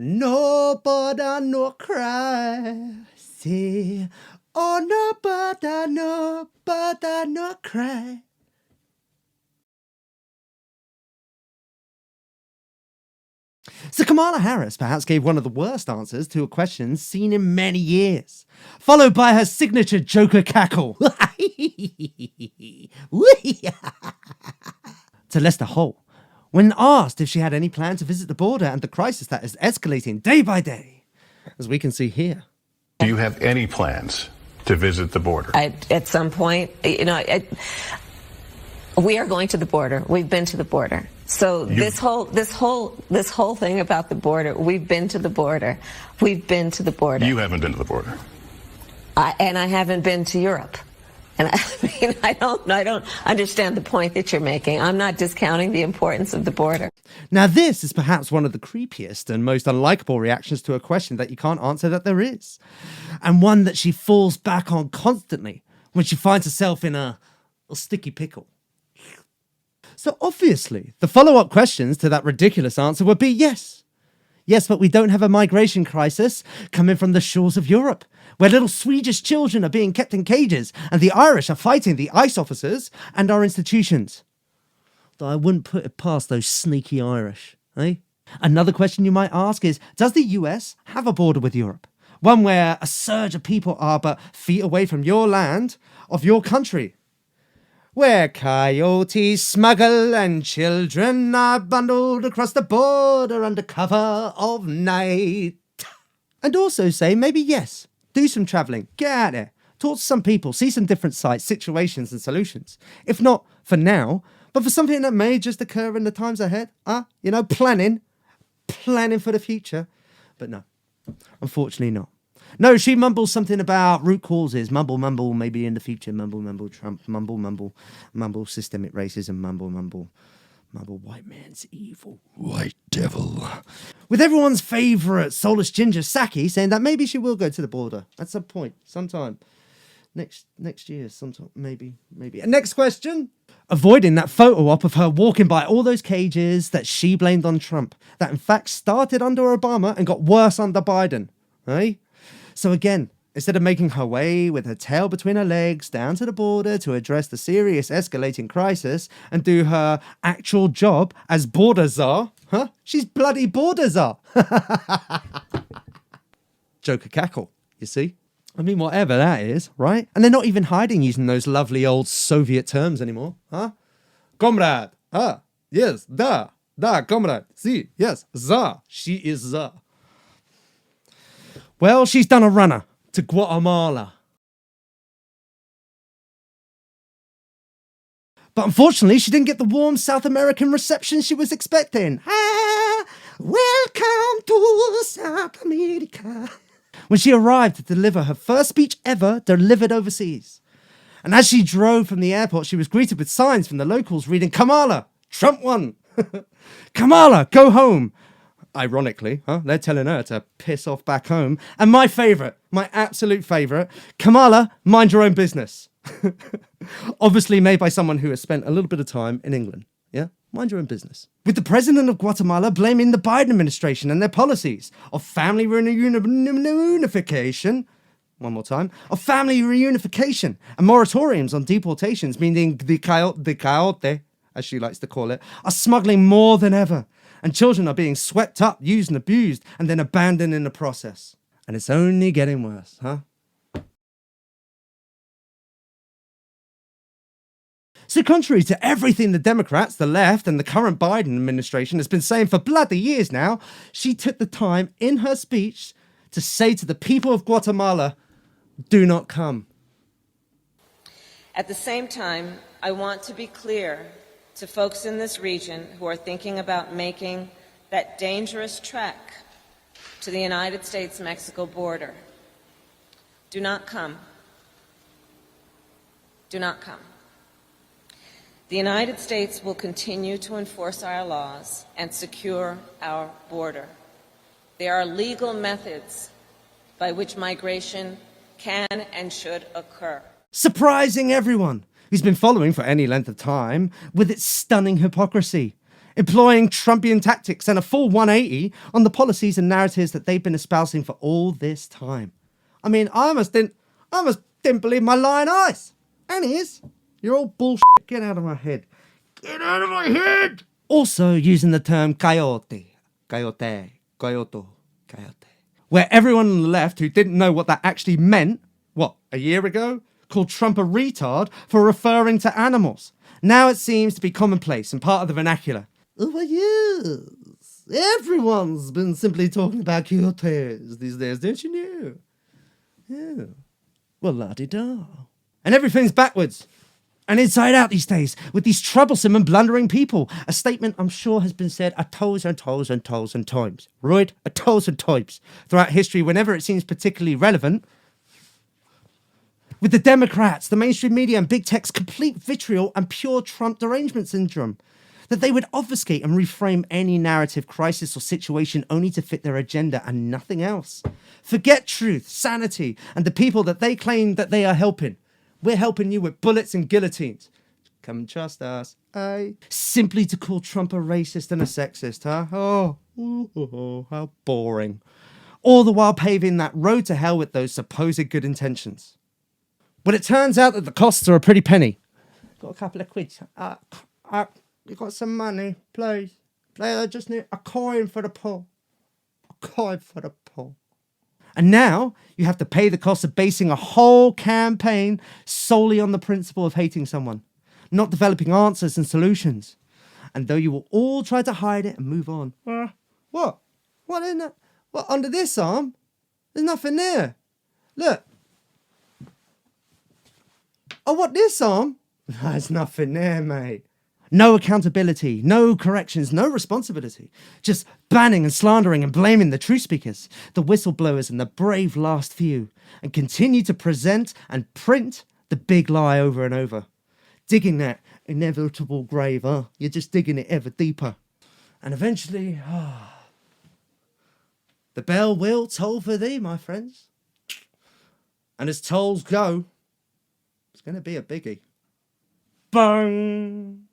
No border, no cry. Say, oh, no border, no cry. So Kamala Harris perhaps gave one of the worst answers to a question seen in many years, followed by her signature Joker cackle. To Lester Holt, when asked if she had any plan to visit the border and the crisis that is escalating day by day, as we can see here. Do you have any plans to visit the border? At some point, we are going to the border. We've been to the border. So this whole thing about the border, we've been to the border. We've been to the border. You haven't been to the border. And I haven't been to Europe. And I don't understand the point that you're making. I'm not discounting the importance of the border. Now, this is perhaps one of the creepiest and most unlikable reactions to a question that you can't answer that there is, and one that she falls back on constantly when she finds herself in a sticky pickle. So obviously, the follow-up questions to that ridiculous answer would be yes. Yes, but we don't have a migration crisis coming from the shores of Europe, where little Swedish children are being kept in cages and the Irish are fighting the ICE officers and our institutions. Though I wouldn't put it past those sneaky Irish, eh? Another question you might ask is, does the US have a border with Europe? One where a surge of people are but feet away from your land, of your country. Where coyotes smuggle and children are bundled across the border under cover of night. And also say maybe yes, do some travelling, get out there, talk to some people, see some different sites, situations and solutions. If not for now, but for something that may just occur in the times ahead. Planning for the future. But no, unfortunately not. No, she mumbles something about root causes, mumble, maybe in the future, mumble, Trump, mumble, systemic racism, mumble, white man's evil, white devil. With everyone's favourite soulless ginger, Saki, saying that maybe she will go to the border at some point, sometime. Next year, sometime, maybe. And next question. Avoiding that photo op of her walking by all those cages that she blamed on Trump, that in fact started under Obama and got worse under Biden, eh? So again, instead of making her way with her tail between her legs down to the border to address the serious escalating crisis and do her actual job as border czar, she's bloody border czar. Joker cackle, you see? I mean, whatever that is, right? And they're not even hiding using those lovely old Soviet terms anymore, huh? Comrade, yes, da, comrade, see, yes, za, she is za. Well, she's done a runner to Guatemala. But unfortunately, she didn't get the warm South American reception she was expecting. Welcome to South America. When she arrived to deliver her first speech ever delivered overseas. And as she drove from the airport, she was greeted with signs from the locals reading, Kamala, Trump won. Kamala, go home. Ironically, they're telling her to piss off back home. And my favourite, my absolute favourite, Kamala, mind your own business. Obviously made by someone who has spent a little bit of time in England. Yeah, mind your own business. With the president of Guatemala blaming the Biden administration and their policies of family reunification. One more time. Of family reunification and moratoriums on deportations, meaning the coyote, as she likes to call it, are smuggling more than ever. And children are being swept up, used and abused, and then abandoned in the process. And it's only getting worse, So contrary to everything the Democrats, the left, and the current Biden administration has been saying for bloody years now, she took the time in her speech to say to the people of Guatemala, do not come. At the same time, I want to be clear to folks in this region who are thinking about making that dangerous trek to the United States-Mexico border. Do not come. Do not come. The United States will continue to enforce our laws and secure our border. There are legal methods by which migration can and should occur. Surprising everyone who's been following for any length of time with its stunning hypocrisy. employing Trumpian tactics and a full 180 on the policies and narratives that they've been espousing for all this time. I mean, I almost didn't believe my lying eyes. And it is. You're all bullshit. Get out of my head. Get out of my head! Also using the term coyote, where everyone on the left who didn't know what that actually meant, a year ago, called Trump a retard for referring to animals. Now it seems to be commonplace and part of the vernacular. Over years, everyone's been simply talking about coyotes these days, don't you know? Yeah. Well, la-di-da. And everything's backwards and inside out these days with these troublesome and blundering people. A statement I'm sure has been said a thousand times. Right? A thousand times throughout history whenever it seems particularly relevant. With the Democrats, the mainstream media and big tech's complete vitriol and pure Trump derangement syndrome. That they would obfuscate and reframe any narrative, crisis or situation only to fit their agenda and nothing else. Forget truth, sanity, and the people that they claim that they are helping. We're helping you with bullets and guillotines. Come and trust us, eh? Simply to call Trump a racist and a sexist, huh? Oh, how boring. All the while paving that road to hell with those supposed good intentions. But it turns out that the costs are a pretty penny. Got a couple of quid. You got some money, please? I just need a coin for the poor. A coin for the poor. And now you have to pay the cost of basing a whole campaign solely on the principle of hating someone, not developing answers and solutions. And though you will all try to hide it and move on. What? What in that? What, under this arm? There's nothing there. Look. Oh, what, this arm? There's nothing there, mate. No accountability, no corrections, no responsibility. Just banning and slandering and blaming the truth speakers, the whistleblowers and the brave last few, and continue to present and print the big lie over and over. Digging that inevitable grave, huh? You're just digging it ever deeper. And eventually, the bell will toll for thee, my friends. And as tolls go, it's going to be a biggie. Bang!